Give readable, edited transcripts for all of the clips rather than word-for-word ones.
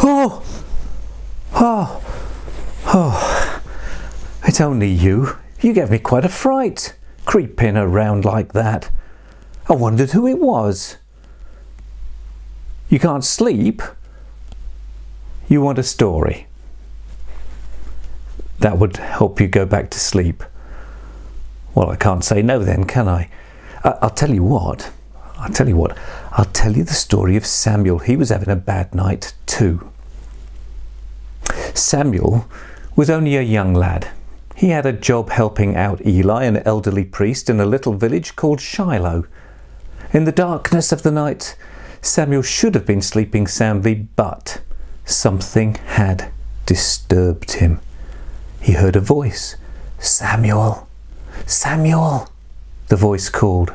Oh! Oh! Oh! It's only you. You gave me quite a fright, creeping around like that. I wondered who it was. You can't sleep? You want a story? That would help you go back to sleep. Well, I can't say no then, can I? I'll tell you what. I'll tell you the story of Samuel. He was having a bad night too. Samuel was only a young lad. He had a job helping out Eli, an elderly priest, in a little village called Shiloh. In the darkness of the night, Samuel should have been sleeping soundly, but something had disturbed him. He heard a voice. "Samuel! Samuel!" the voice called.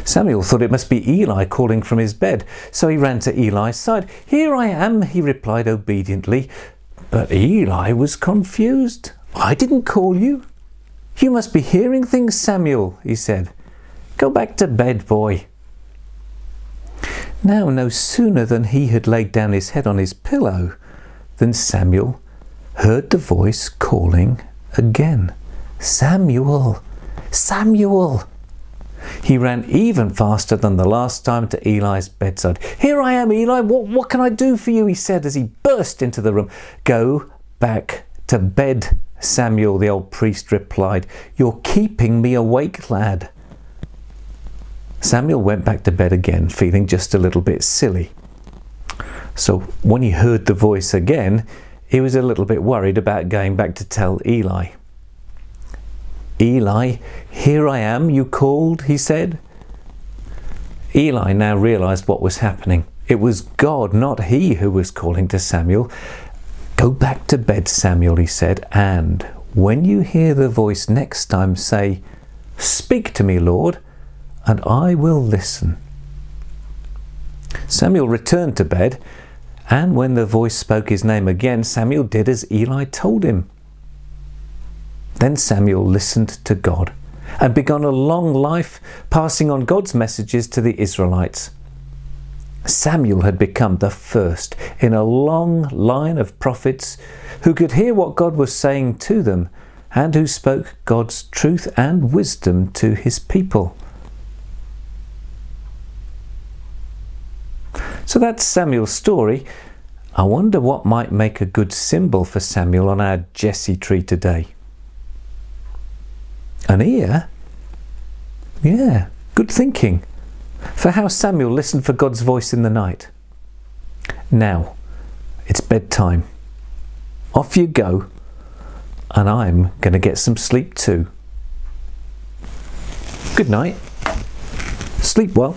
Samuel thought it must be Eli calling from his bed, so he ran to Eli's side. "Here I am," he replied obediently. But Eli was confused. "I didn't call you." "You must be hearing things, Samuel," he said. "Go back to bed, boy." Now, no sooner than he had laid down his head on his pillow than Samuel heard the voice calling again. "Samuel! Samuel!" He ran even faster than the last time to Eli's bedside. "Here I am, Eli. What can I do for you?" he said as he burst into the room. "Go back to bed, Samuel," the old priest replied. "You're keeping me awake, lad." Samuel went back to bed again, feeling just a little bit silly. So when he heard the voice again, he was a little bit worried about going back to tell Eli. "Eli, here I am, you called," he said. Eli now realized what was happening. It was God, not he, who was calling to Samuel. "Go back to bed, Samuel," he said, "and when you hear the voice next time, say, 'Speak to me, Lord, and I will listen.'" Samuel returned to bed, and when the voice spoke his name again, Samuel did as Eli told him. Then Samuel listened to God and began a long life passing on God's messages to the Israelites. Samuel had become the first in a long line of prophets who could hear what God was saying to them and who spoke God's truth and wisdom to his people. So that's Samuel's story. I wonder what might make a good symbol for Samuel on our Jesse tree today. An ear? Yeah, good thinking. For how Samuel listened for God's voice in the night. Now, it's bedtime. Off you go. And I'm going to get some sleep too. Good night. Sleep well.